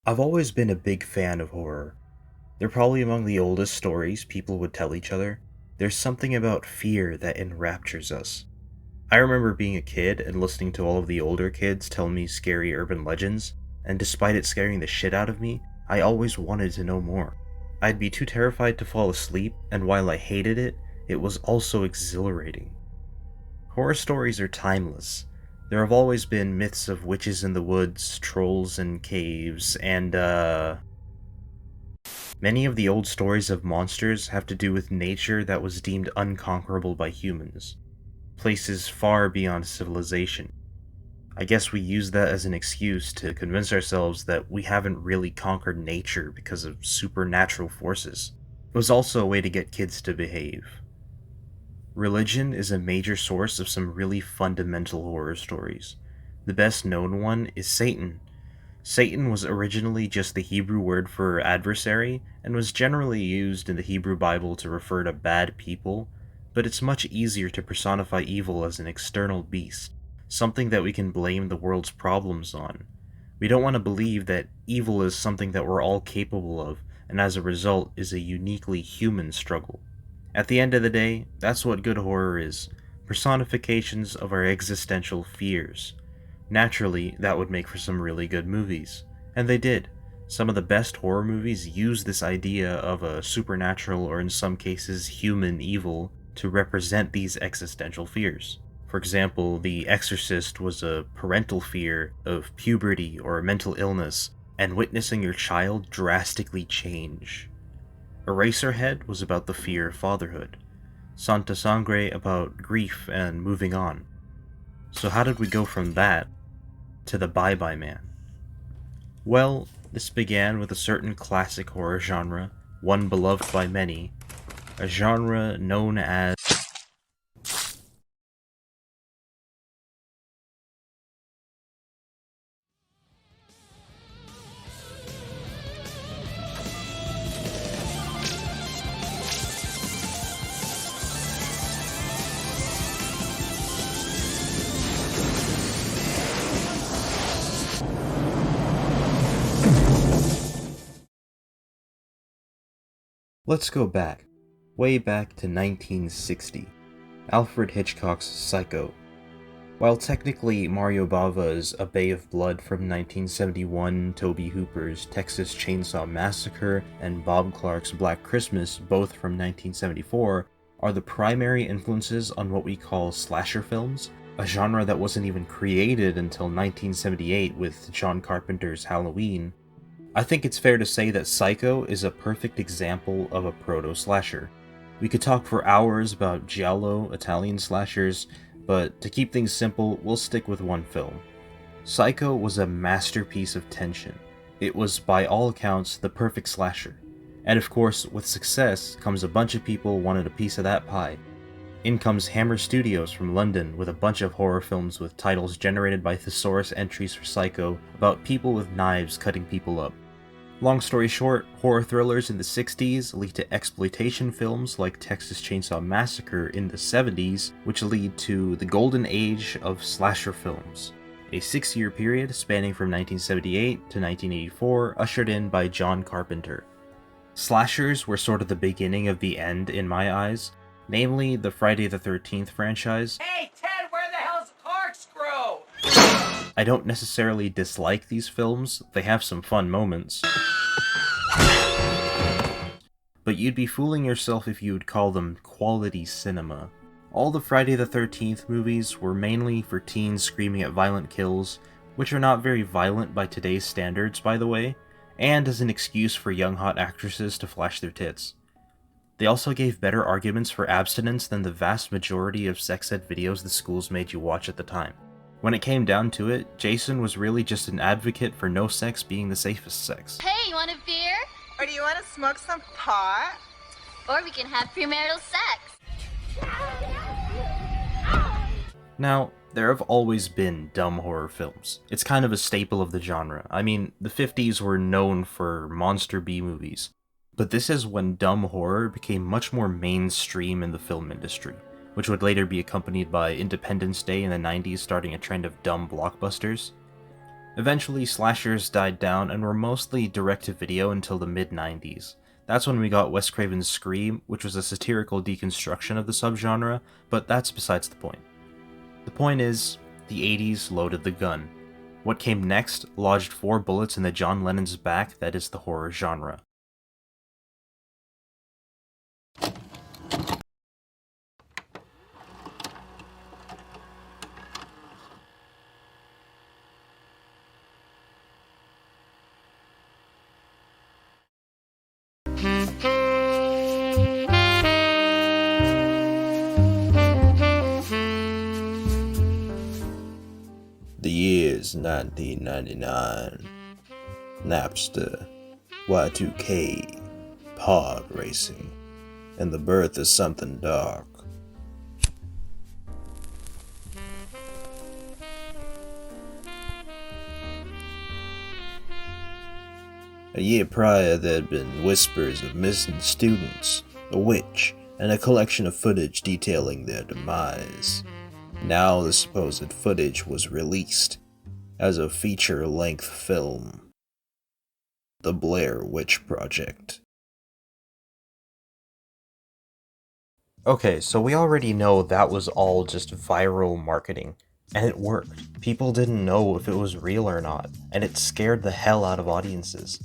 I've always been a big fan of horror. They're probably among the oldest stories people would tell each other. There's something about fear that enraptures us. I remember being a kid and listening to all of the older kids tell me scary urban legends, and despite it scaring the shit out of me, I always wanted to know more. I'd be too terrified to fall asleep, and while I hated it, it was also exhilarating. Horror stories are timeless. There have always been myths of witches in the woods, trolls in caves, and many of the old stories of monsters have to do with nature that was deemed unconquerable by humans, places far beyond civilization. I guess we use that as an excuse to convince ourselves that we haven't really conquered nature because of supernatural forces. It was also a way to get kids to behave. Religion is a major source of some really fundamental horror stories. The best known one is Satan. Satan was originally just the Hebrew word for adversary, and was generally used in the Hebrew Bible to refer to bad people, but it's much easier to personify evil as an external beast, something that we can blame the world's problems on. We don't want to believe that evil is something that we're all capable of, and as a result is a uniquely human struggle. At the end of the day, that's what good horror is, personifications of our existential fears. Naturally, that would make for some really good movies. And they did. Some of the best horror movies use this idea of a supernatural or in some cases human evil to represent these existential fears. For example, The Exorcist was a parental fear of puberty or mental illness and witnessing your child drastically change. Eraserhead was about the fear of fatherhood. Santa Sangre about grief and moving on. So how did we go from that to the Bye Bye Man? Well, this began with a certain classic horror genre, one beloved by many, a genre known as Let's go back, way back to 1960, Alfred Hitchcock's Psycho. While technically Mario Bava's A Bay of Blood from 1971, Tobe Hooper's Texas Chainsaw Massacre, and Bob Clark's Black Christmas, both from 1974, are the primary influences on what we call slasher films, a genre that wasn't even created until 1978 with John Carpenter's Halloween, I think it's fair to say that Psycho is a perfect example of a proto-slasher. We could talk for hours about giallo Italian slashers, but to keep things simple, we'll stick with one film. Psycho was a masterpiece of tension. It was, by all accounts, the perfect slasher. And of course, with success comes a bunch of people wanted a piece of that pie. In comes Hammer Studios from London with a bunch of horror films with titles generated by thesaurus entries for Psycho about people with knives cutting people up. Long story short, horror thrillers in the 60s lead to exploitation films like Texas Chainsaw Massacre in the 70s, which lead to the golden age of slasher films. A 6-year period spanning from 1978 to 1984, ushered in by John Carpenter. Slashers were sort of the beginning of the end in my eyes, namely the Friday the 13th franchise. Hey, Ted, where the hell's the corkscrew? I don't necessarily dislike these films, they have some fun moments. But you'd be fooling yourself if you would call them quality cinema. All the Friday the 13th movies were mainly for teens screaming at violent kills, which are not very violent by today's standards, by the way, and as an excuse for young hot actresses to flash their tits. They also gave better arguments for abstinence than the vast majority of sex ed videos the schools made you watch at the time. When it came down to it, Jason was really just an advocate for no sex being the safest sex. Hey, you want a beer? Or do you want to smoke some pot? Or we can have premarital sex. Now, there have always been dumb horror films. It's kind of a staple of the genre. I mean, the 50s were known for monster B-movies. But this is when dumb horror became much more mainstream in the film industry, which would later be accompanied by Independence Day in the 90s starting a trend of dumb blockbusters. Eventually, slashers died down and were mostly direct-to-video until the mid-90s. That's when we got Wes Craven's Scream, which was a satirical deconstruction of the subgenre, but that's besides the point. The point is, the 80s loaded the gun. What came next lodged 4 bullets in the John Lennon's back that is the horror genre. The year's 1999. Napster, Y2K, pod racing, and the birth of something dark. A year prior, there had been whispers of missing students, a witch, and a collection of footage detailing their demise. Now the supposed footage was released as a feature-length film. The Blair Witch Project. Okay, so we already know that was all just viral marketing, and it worked. People didn't know if it was real or not, and it scared the hell out of audiences.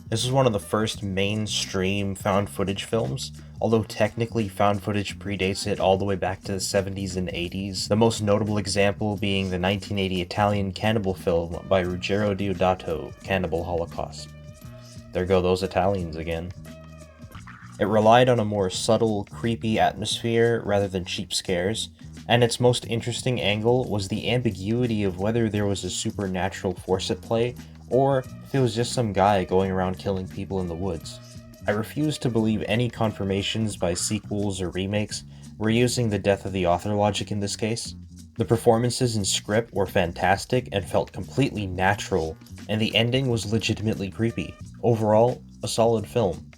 This was one of the first mainstream found footage films, although technically found footage predates it all the way back to the 70s and 80s, the most notable example being the 1980 Italian cannibal film by Ruggero Deodato, Cannibal Holocaust. There go those Italians again. It relied on a more subtle, creepy atmosphere rather than cheap scares, and its most interesting angle was the ambiguity of whether there was a supernatural force at play or if it was just some guy going around killing people in the woods. I refuse to believe any confirmations by sequels or remakes were using the death of the author logic in this case. The performances and script were fantastic and felt completely natural, and the ending was legitimately creepy. Overall, a solid film.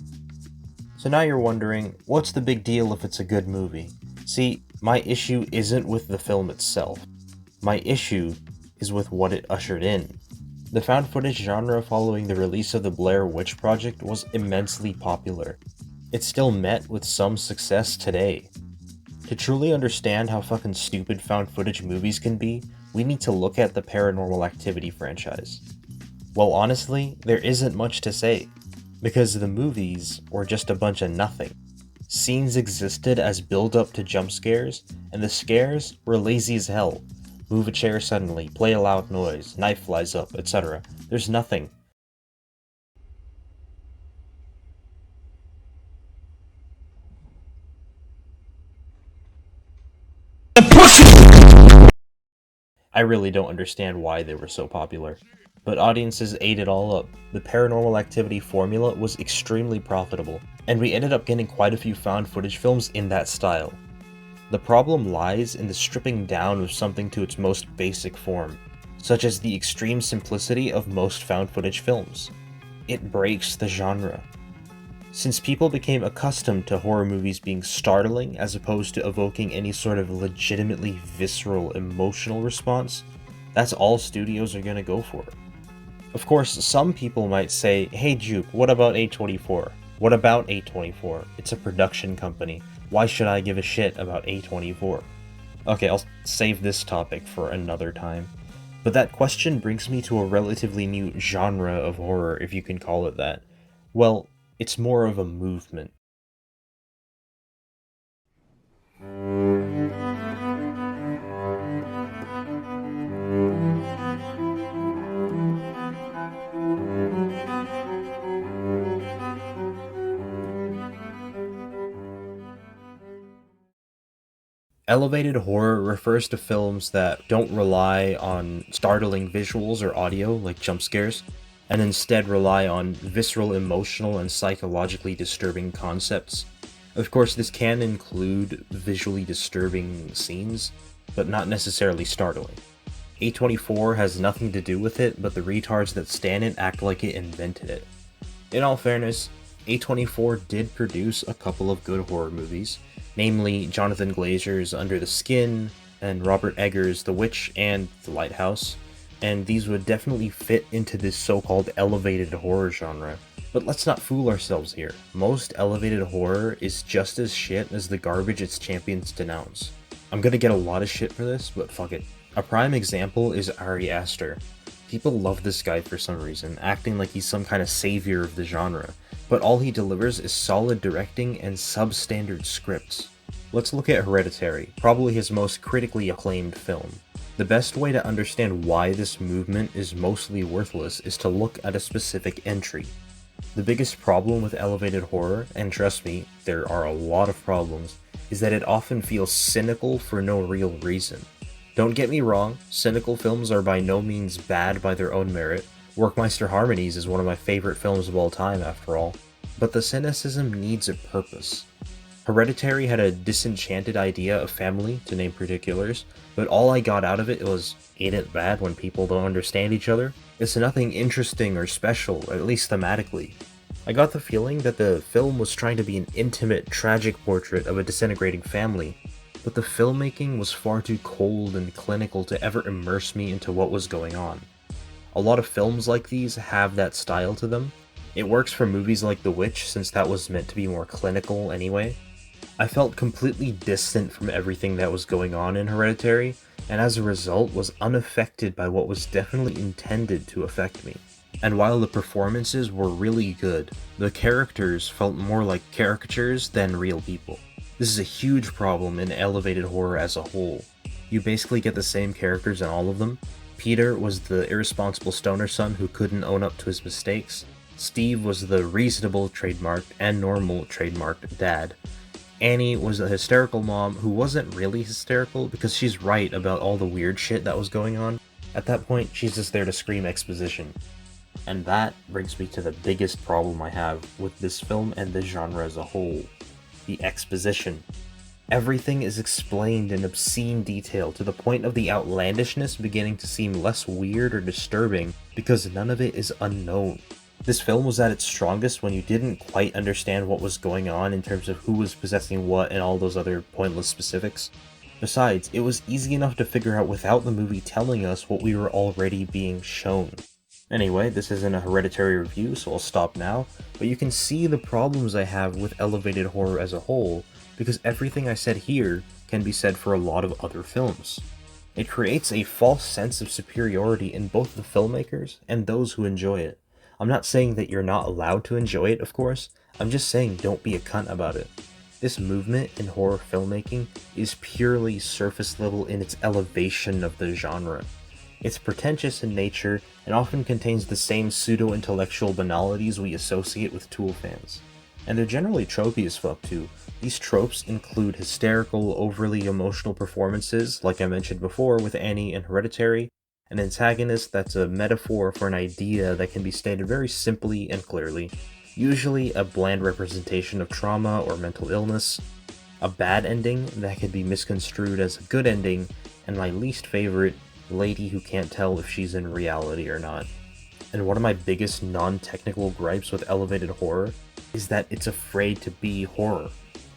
So now you're wondering, what's the big deal if it's a good movie? See, my issue isn't with the film itself. My issue is with what it ushered in. The found footage genre following the release of the Blair Witch Project was immensely popular. It still met with some success today. To truly understand how fucking stupid found footage movies can be, we need to look at the Paranormal Activity franchise. Well, honestly, there isn't much to say, because the movies were just a bunch of nothing. Scenes existed as build-up to jump scares, and the scares were lazy as hell. Move a chair suddenly, play a loud noise, knife flies up, etc. There's nothing. I really don't understand why they were so popular, but audiences ate it all up. The Paranormal Activity formula was extremely profitable, and we ended up getting quite a few found footage films in that style. The problem lies in the stripping down of something to its most basic form, such as the extreme simplicity of most found footage films. It breaks the genre. Since people became accustomed to horror movies being startling as opposed to evoking any sort of legitimately visceral emotional response, that's all studios are gonna go for. Of course, some people might say, hey Joup, what about A24? What about A24? It's a production company. Why should I give a shit about A24? Okay, I'll save this topic for another time. But that question brings me to a relatively new genre of horror, if you can call it that. Well, it's more of a movement. Elevated horror refers to films that don't rely on startling visuals or audio, like jump scares, and instead rely on visceral, emotional, and psychologically disturbing concepts. Of course, this can include visually disturbing scenes, but not necessarily startling. A24 has nothing to do with it, but the retards that stand it act like it invented it. In all fairness, A24 did produce a couple of good horror movies, namely Jonathan Glazer's Under the Skin, and Robert Eggers' The Witch and The Lighthouse, and these would definitely fit into this so-called elevated horror genre. But let's not fool ourselves here. Most elevated horror is just as shit as the garbage its champions denounce. I'm gonna get a lot of shit for this, but fuck it. A prime example is Ari Aster. People love this guy for some reason, acting like he's some kind of savior of the genre, but all he delivers is solid directing and substandard scripts. Let's look at Hereditary, probably his most critically acclaimed film. The best way to understand why this movement is mostly worthless is to look at a specific entry. The biggest problem with elevated horror, and trust me, there are a lot of problems, is that it often feels cynical for no real reason. Don't get me wrong, cynical films are by no means bad by their own merit. Werckmeister Harmonies is one of my favorite films of all time after all, but the cynicism needs a purpose. Hereditary had a disenchanted idea of family, to name particulars, but all I got out of it was, ain't it bad when people don't understand each other? It's nothing interesting or special, at least thematically. I got the feeling that the film was trying to be an intimate, tragic portrait of a disintegrating family, but the filmmaking was far too cold and clinical to ever immerse me into what was going on. A lot of films like these have that style to them. It works for movies like The Witch since that was meant to be more clinical anyway. I felt completely distant from everything that was going on in Hereditary, and as a result was unaffected by what was definitely intended to affect me. And while the performances were really good, the characters felt more like caricatures than real people. This is a huge problem in elevated horror as a whole. You basically get the same characters in all of them. Peter was the irresponsible stoner son who couldn't own up to his mistakes. Steve was the reasonable trademarked and normal trademarked dad. Annie was a hysterical mom who wasn't really hysterical because she's right about all the weird shit that was going on. At that point, she's just there to scream exposition. And that brings me to the biggest problem I have with this film and this genre as a whole. The exposition. Everything is explained in obscene detail to the point of the outlandishness beginning to seem less weird or disturbing because none of it is unknown. This film was at its strongest when you didn't quite understand what was going on in terms of who was possessing what and all those other pointless specifics. Besides, it was easy enough to figure out without the movie telling us what we were already being shown. Anyway, this isn't a Hereditary review, so I'll stop now, but you can see the problems I have with elevated horror as a whole, because everything I said here can be said for a lot of other films. It creates a false sense of superiority in both the filmmakers and those who enjoy it. I'm not saying that you're not allowed to enjoy it, of course, I'm just saying don't be a cunt about it. This movement in horror filmmaking is purely surface level in its elevation of the genre. It's pretentious in nature and often contains the same pseudo-intellectual banalities we associate with Tool fans. And they're generally tropey as fuck too. These tropes include hysterical, overly emotional performances, like I mentioned before with Annie and Hereditary, an antagonist that's a metaphor for an idea that can be stated very simply and clearly, usually a bland representation of trauma or mental illness, a bad ending that can be misconstrued as a good ending, and my least favorite, lady who can't tell if she's in reality or not. And one of my biggest non-technical gripes with elevated horror is that it's afraid to be horror.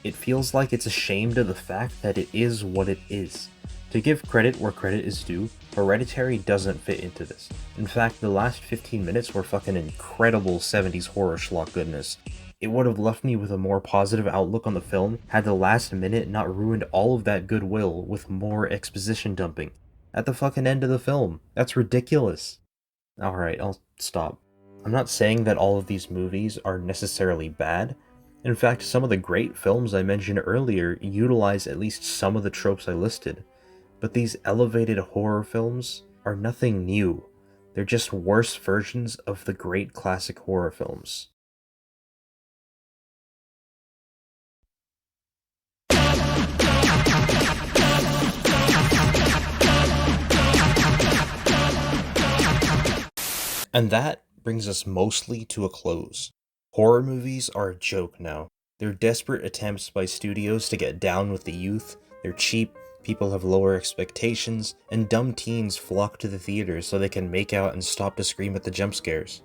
It feels like it's ashamed of the fact that it is what it is. To give credit where credit is due, Hereditary doesn't fit into this. In fact, the last 15 minutes were fucking incredible 70s horror schlock goodness. It would have left me with a more positive outlook on the film had the last minute not ruined all of that goodwill with more exposition dumping. At the fucking end of the film. That's ridiculous. Alright, I'll stop. I'm not saying that all of these movies are necessarily bad. In fact, some of the great films I mentioned earlier utilize at least some of the tropes I listed. But these elevated horror films are nothing new. They're just worse versions of the great classic horror films. And that brings us mostly to a close. Horror movies are a joke now. They're desperate attempts by studios to get down with the youth, they're cheap, people have lower expectations, and dumb teens flock to the theaters so they can make out and stop to scream at the jump scares.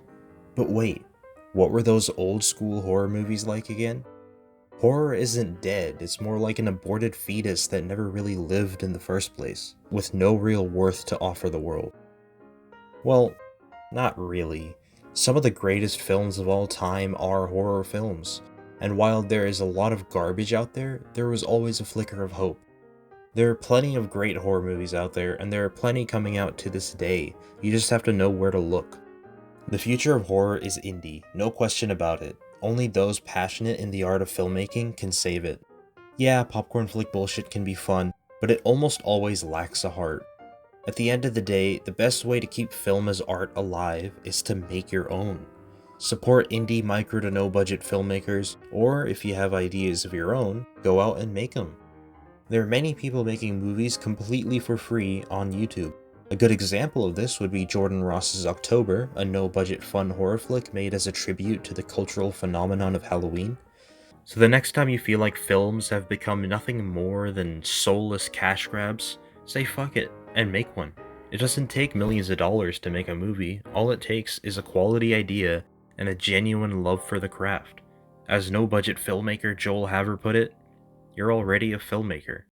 But wait, what were those old school horror movies like again? Horror isn't dead, it's more like an aborted fetus that never really lived in the first place, with no real worth to offer the world. Well, not really. Some of the greatest films of all time are horror films, and while there is a lot of garbage out there, there was always a flicker of hope. There are plenty of great horror movies out there, and there are plenty coming out to this day. You just have to know where to look. The future of horror is indie, no question about it. Only those passionate in the art of filmmaking can save it. Yeah, popcorn flick bullshit can be fun, but it almost always lacks a heart. At the end of the day, the best way to keep film as art alive is to make your own. Support indie micro to no budget filmmakers, or if you have ideas of your own, go out and make them. There are many people making movies completely for free on YouTube. A good example of this would be Jordan Ross's October, a no-budget fun horror flick made as a tribute to the cultural phenomenon of Halloween. So the next time you feel like films have become nothing more than soulless cash grabs, say fuck it, and make one. It doesn't take millions of dollars to make a movie, all it takes is a quality idea and a genuine love for the craft. As no-budget filmmaker Joel Haver put it, you're already a filmmaker.